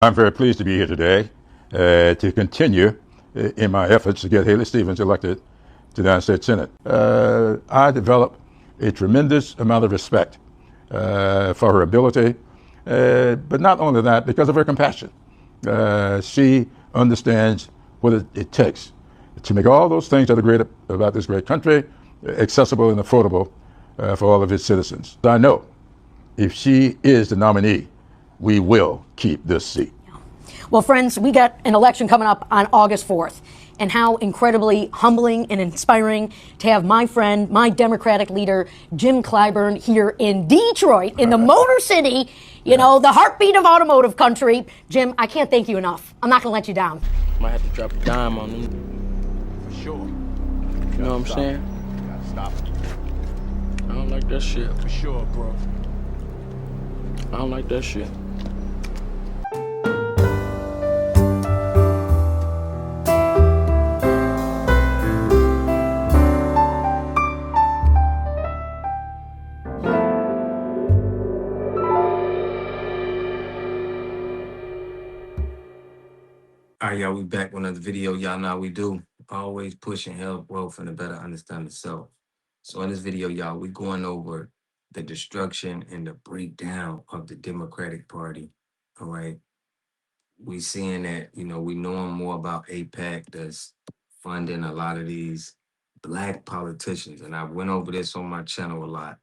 I'm very pleased to be here today to continue in my efforts to get Haley Stevens elected to the United States Senate. I developed a tremendous amount of respect for her ability, but not only that, because of her compassion. She understands what it takes to make all those things that are great about this great country accessible and affordable for all of its citizens. I know if she is the nominee, we will keep this seat. Well, friends, we got an election coming up on August 4th, and how incredibly humbling and inspiring to have my friend, my Democratic leader, Jim Clyburn, here in Detroit, in the Motor City, you know, the heartbeat of automotive country. Jim, I can't thank you enough. I'm not going to let you down. Might have to drop a dime on them. For sure. You know what I'm saying? Gotta stop it. I don't like that shit. For sure, bro. I don't like that shit. All right, y'all, we back with another video. Y'all know how we do. Always pushing health, wealth, and a better understanding of self. So in this video, y'all, we going over the destruction and the breakdown of the Democratic Party. All right. We seeing that, you know, we knowing more about AIPAC that's funding a lot of these Black politicians. And I went over this on my channel a lot.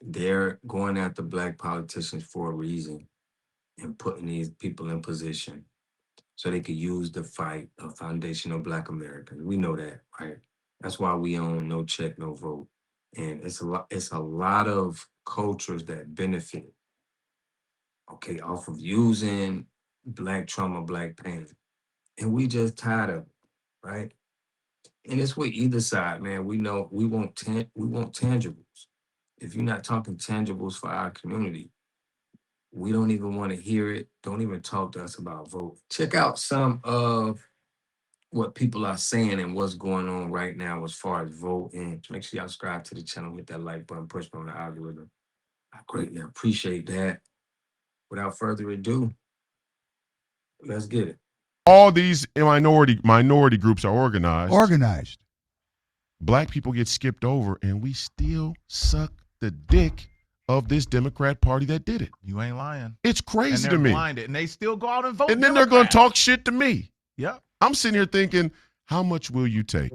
They're going after Black politicians for a reason and putting these people in position so they could use the fight of foundational Black Americans. We know that, right? That's why we own No Check, No Vote. And it's a lot of cultures that benefit, okay, off of using Black trauma, Black pain. And we just tired of it, right? And it's with either side, man. We know we want tangibles. If you're not talking tangibles for our community, we don't even want to hear it. Don't even talk to us about vote. Check out some of what people are saying and what's going on right now as far as vote. And make sure y'all subscribe to the channel, hit that like button, push on the algorithm. I greatly appreciate that. Without further ado, let's get it. All these minority groups are organized. Black people get skipped over, and we still suck the dick of this Democrat Party that did it. You ain't lying. It's crazy to And me. they're blinded, and they still go out and vote. And then they're going to talk shit to me. Yep. I'm sitting here thinking, how much will you take?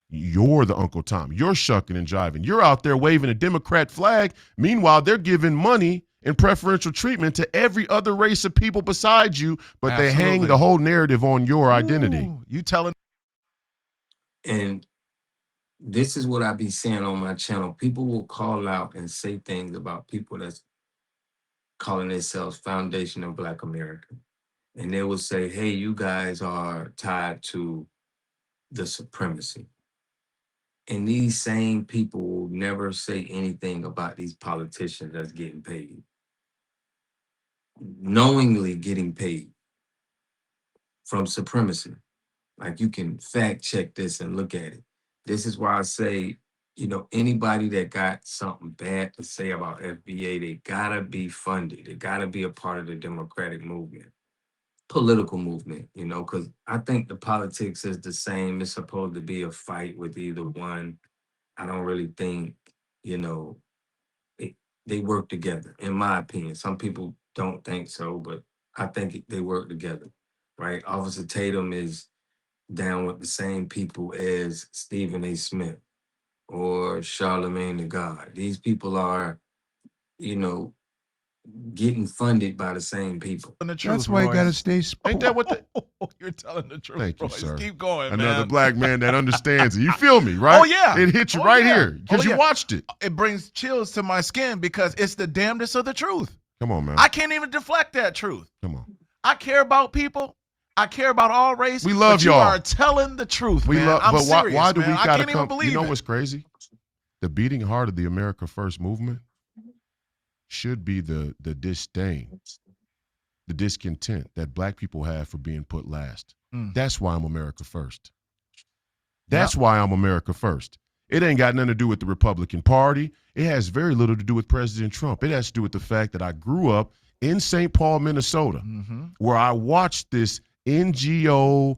You're the Uncle Tom. You're shucking and jiving. You're out there waving a Democrat flag. Meanwhile, they're giving money and preferential treatment to every other race of people besides you, but they hang the whole narrative on your identity. Ooh, you telling. And this is what I be saying on my channel. People will call out and say things about people that's calling themselves foundational Black America. And they will say, hey, you guys are tied to the supremacy. And these same people will never say anything about these politicians that's getting paid, knowingly getting paid from supremacy. Like, you can fact check this and look at it. This is why I say, you know, anybody that got something bad to say about FBA, they gotta be funded. They gotta be a part of the Democratic movement, political movement, you know, because I think the politics is the same. It's supposed to be a fight with either one. I don't really think, you know, they work together, in my opinion. Some people don't think so, but I think they work together, right? Officer Tatum is down with the same people as Stephen A. Smith or Charlemagne the God. These people are, you know, getting funded by the same people. That's why you got to stay. Ain't that what the... You're telling the truth. Thank you, Royce. sir. Keep going, Another man. Black man that understands it. You feel me, right? Oh, yeah. It hit you right yeah. here because you watched it. It brings chills to my skin because it's the damnedest of the truth. Come on, man. I can't even deflect that truth. Come on. I care about people. I care about all races. We love but y'all. You are telling the truth, We man. love, I'm but serious, why do man. we I gotta can't even come? believe You know it. what's crazy? The beating heart of the America First movement should be the disdain, the discontent that Black people have for being put last. That's why I'm America First. That's why I'm America First. It ain't got nothing to do with the Republican Party. It has very little to do with President Trump. It has to do with the fact that I grew up in St. Paul, Minnesota, where I watched this NGO,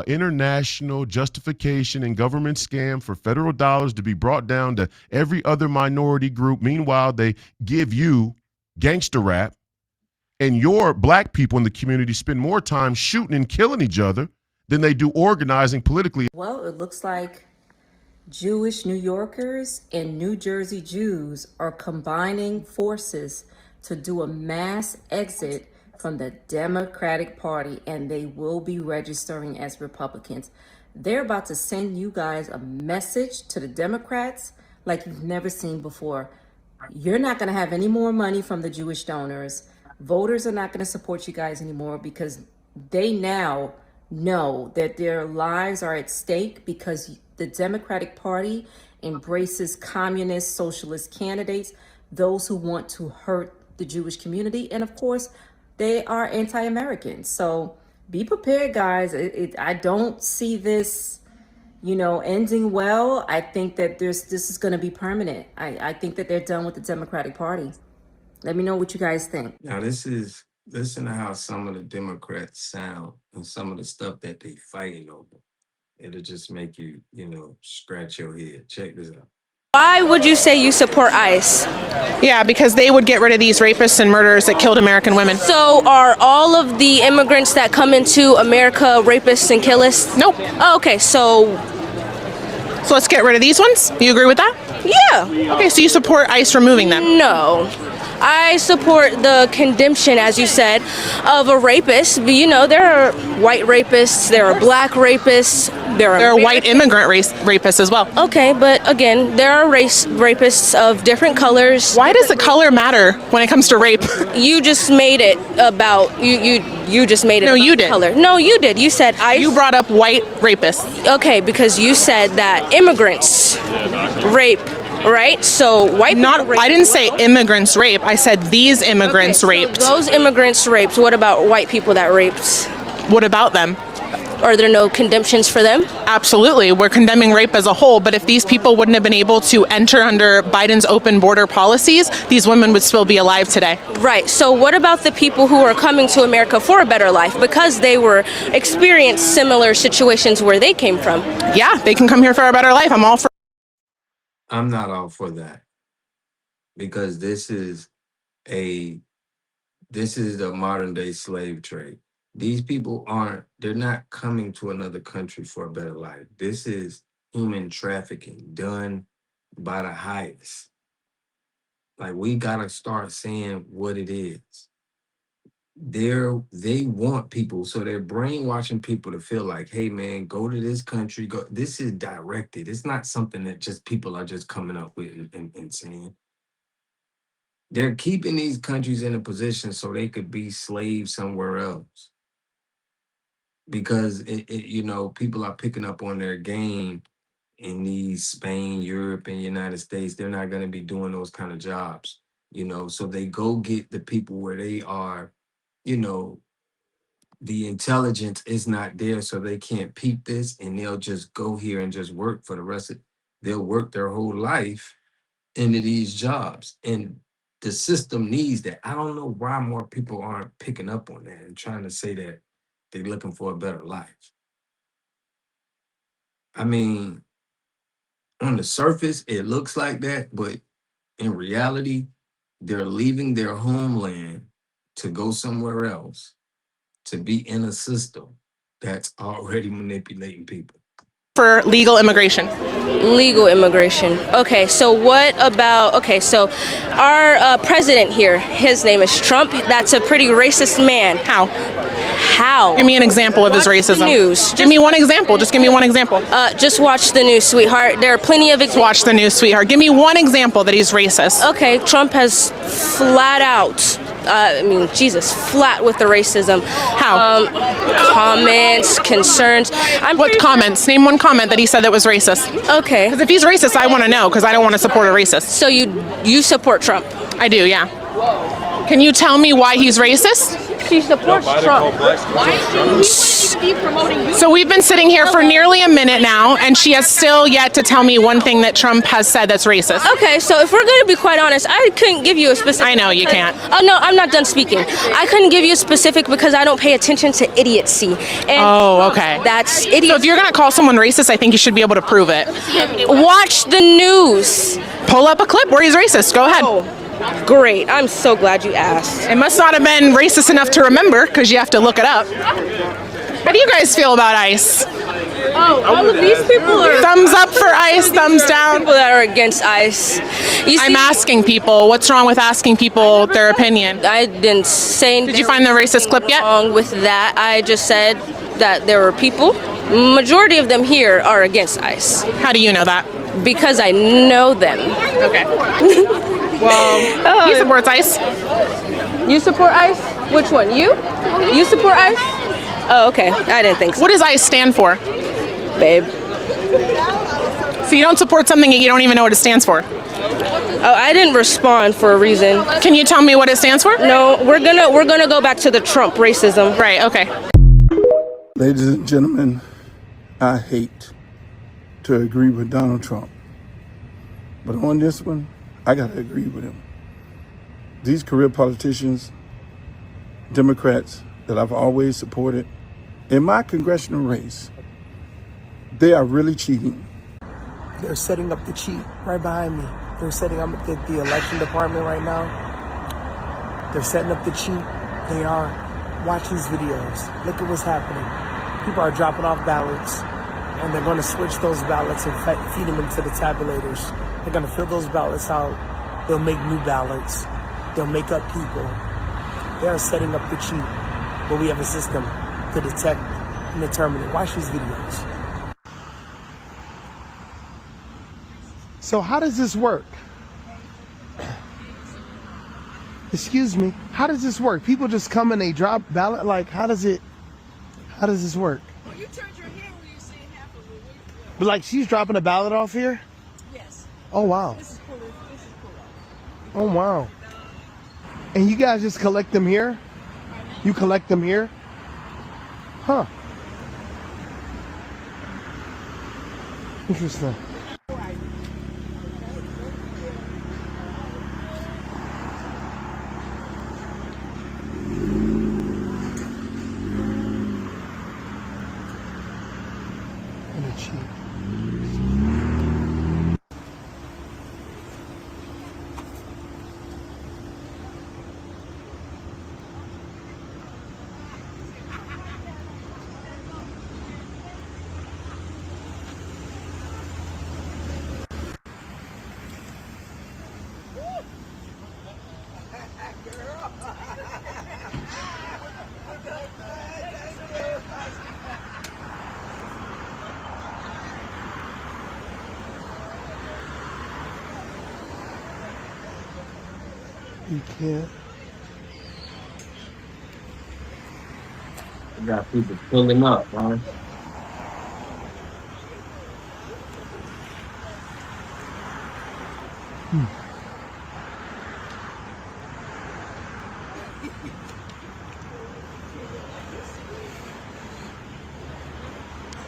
international justification and government scam for federal dollars to be brought down to every other minority group. Meanwhile, they give you gangster rap, and your black people in the community spend more time shooting and killing each other than they do organizing politically. Well, it looks like Jewish New Yorkers and New Jersey Jews are combining forces to do a mass exit from the Democratic Party, and they will be registering as Republicans. They're about to send you guys a message to the Democrats like you've never seen before. You're not going to have any more money from the Jewish donors. Voters are not going to support you guys anymore because they now know that their lives are at stake because the Democratic Party embraces communist, socialist candidates, those who want to hurt the Jewish community, and of course, they are anti-American. So be prepared, guys. I don't see this, ending well. I think that this is going to be permanent. I think that they're done with the Democratic Party. Let me know what you guys think. Now, listen to how some of the Democrats sound and some of the stuff that they fighting over. It'll just make you, scratch your head. Check this out. Why would you say you support ICE? Yeah, because they would get rid of these rapists and murderers that killed American women. So are all of the immigrants that come into America rapists and killers? Nope. Oh, okay, so let's get rid of these ones? You agree with that? Yeah. Okay, so you support ICE removing them? No. I support the condemnation, as you said, of a rapist. But, there are white rapists, there are black rapists, there are white immigrant rapists as well. Okay, but again, there are rapists of different colors. Why does the color matter when it comes to rape? You just made it about you just made it. No, about you did. Color. No, you did. You said You brought up white rapists. Okay, because you said that immigrants rape. Right? So white people rape. I didn't say immigrants rape. I said these immigrants raped. So those immigrants raped. What about white people that raped? What about them? Are there no condemnations for them? Absolutely. We're condemning rape as a whole, but if these people wouldn't have been able to enter under Biden's open border policies, these women would still be alive today. Right. So what about the people who are coming to America for a better life because they were experienced similar situations where they came from? Yeah, they can come here for a better life. I'm all for. I'm not all for that because this is the modern day slave trade. These people they're not coming to another country for a better life. This is human trafficking done by the highest. Like, we gotta start saying what it is. They want people, so they're brainwashing people to feel like, hey man, go to this country. Go. This is directed. It's not something that just people are just coming up with and saying. They're keeping these countries in a position so they could be slaves somewhere else. Because people are picking up on their game in these Spain, Europe, and United States. They're not going to be doing those kind of jobs, so they go get the people where they are. The intelligence is not there, so they can't peep this, and they'll just go here and just work for the rest of they'll work their whole life into these jobs. And the system needs that. I don't know why more people aren't picking up on that and trying to say that they're looking for a better life. I mean, on the surface, it looks like that, but in reality, they're leaving their homeland to go somewhere else, to be in a system that's already manipulating people. For legal immigration. Legal immigration. Okay, so what about, so our president here, his name is Trump. That's a pretty racist man. How? How? Give me an example of his racism. News. Give me one example. Just give me one example. Just watch the news, sweetheart. There are plenty of examples. Watch the news, sweetheart. Give me one example that he's racist. Okay, Trump has flat out, flat with the racism. How? Comments, concerns. What comments? Name one comment that he said that was racist. Okay. Because if he's racist, I want to know, because I don't want to support a racist. So you support Trump? I do, yeah. Can you tell me why he's racist? She supports Trump. So we've been sitting here for nearly a minute now, and she has still yet to tell me one thing that Trump has said that's racist. Okay, so if we're going to be quite honest, I couldn't give you a specific. I know, you can't. Oh, no, I'm not done speaking. I couldn't give you a specific because I don't pay attention to idiocy. And Oh, okay. That's idiocy. So if you're going to call someone racist, I think you should be able to prove it. Watch the news. Pull up a clip where he's racist. Go ahead. Oh, great. I'm so glad you asked. It must not have been racist enough to remember because you have to look it up. How do you guys feel about ICE? Oh, all of these people are... Thumbs up for ICE, thumbs down. People that are against ICE. I'm asking people. What's wrong with asking people their opinion? I didn't say anything. Did you find the racist clip yet? Wrong with that. I just said that there were people. Majority of them here are against ICE. How do you know that? Because I know them. Okay. Well, he supports ICE. You support ICE? Which one? You? You support ICE? Oh, okay. I didn't think so. What does ICE stand for? Babe. So you don't support something that you don't even know what it stands for? Oh, I didn't respond for a reason. Can you tell me what it stands for? No, we're gonna go back to the Trump racism. Right, okay. Ladies and gentlemen, I hate to agree with Donald Trump, but on this one, I gotta agree with him. These career politicians, Democrats that I've always supported, in my congressional race, they are really cheating. They're setting up the cheat right behind me. They're setting up the election department right now. They're setting up the cheat. They are. Watch these videos. Look at what's happening. People are dropping off ballots, and they're going to switch those ballots and feed them into the tabulators. They're going to fill those ballots out. They'll make new ballots. They'll make up people. They are setting up the cheat, but we have a system to detect and determine it. Watch these videos. So how does this work? Excuse me. How does this work? People just come and they drop ballot. Like, how does this work? Well, you turned your head when you were saying half of it. But like, she's dropping a ballot off here? Yes. Oh, wow. This is pull-up. Oh, wow. And you guys just collect them here? You collect them here? Huh. Interesting. You can't. We got people pulling up, man.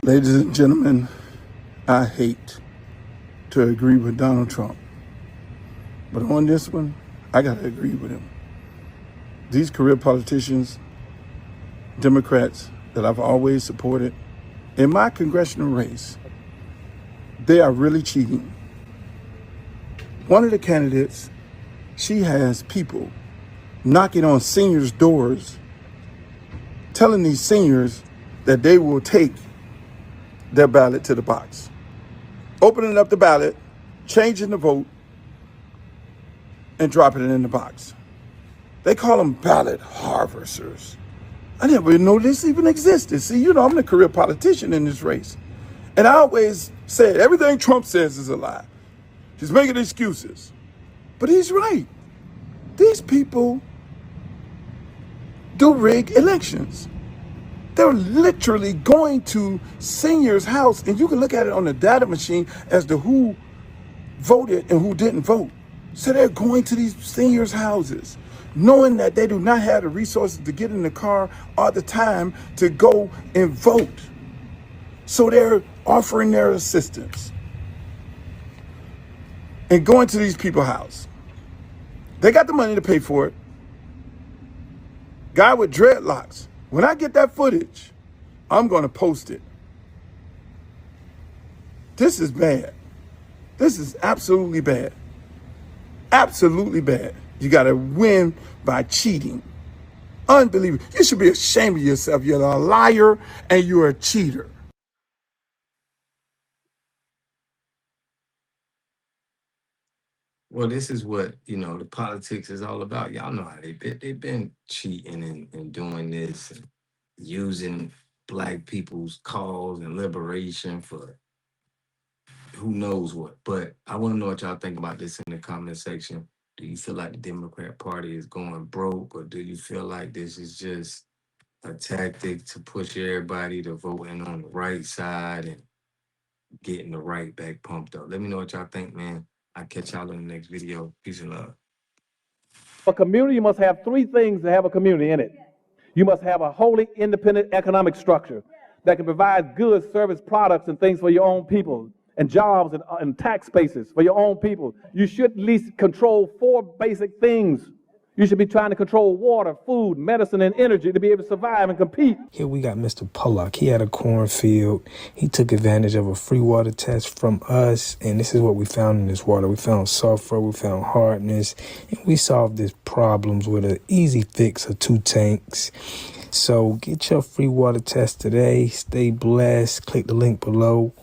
Ladies and gentlemen, I hate to agree with Donald Trump, but on this one, I gotta agree with him. These career politicians, Democrats that I've always supported, in my congressional race, they are really cheating. One of the candidates, she has people knocking on seniors' doors, telling these seniors that they will take their ballot to the box, opening up the ballot, changing the vote, and dropping it in the box. They call them ballot harvesters. I never even know this even existed. See, you know, I'm the career politician in this race. And I always said everything Trump says is a lie. He's making excuses. But he's right. These people do rig elections. They're literally going to seniors' house, and you can look at it on the data machine as to who voted and who didn't vote. So they're going to these seniors' houses, knowing that they do not have the resources to get in the car or the time to go and vote. So they're offering their assistance and going to these people's house. They got the money to pay for it. Guy with dreadlocks. When I get that footage, I'm going to post it. This is bad. This is absolutely bad. Absolutely bad. You got to win by cheating. Unbelievable. You should be ashamed of yourself. You're a liar and you're a cheater. Well, this is what, the politics is all about. Y'all know how they've been cheating and doing this and using black people's cause and liberation for who knows what. But I want to know what y'all think about this in the comment section. Do you feel like the Democrat Party is going broke, or do you feel like this is just a tactic to push everybody to voting on the right side and getting the right back pumped up? Let me know what y'all think, man. I'll catch y'all in the next video. Peace and love. A community must have three things to have a community in it. You must have a wholly independent economic structure that can provide goods, service, products, and things for your own people, and jobs and tax bases for your own people. You should at least control four basic things. You should be trying to control water, food, medicine, and energy to be able to survive and compete. Here we got Mr. Pollock. He had a cornfield. He took advantage of a free water test from us, and this is what we found in this water. We found sulfur, we found hardness, and we solved these problems with an easy fix of 2 tanks. So get your free water test today. Stay blessed. Click the link below.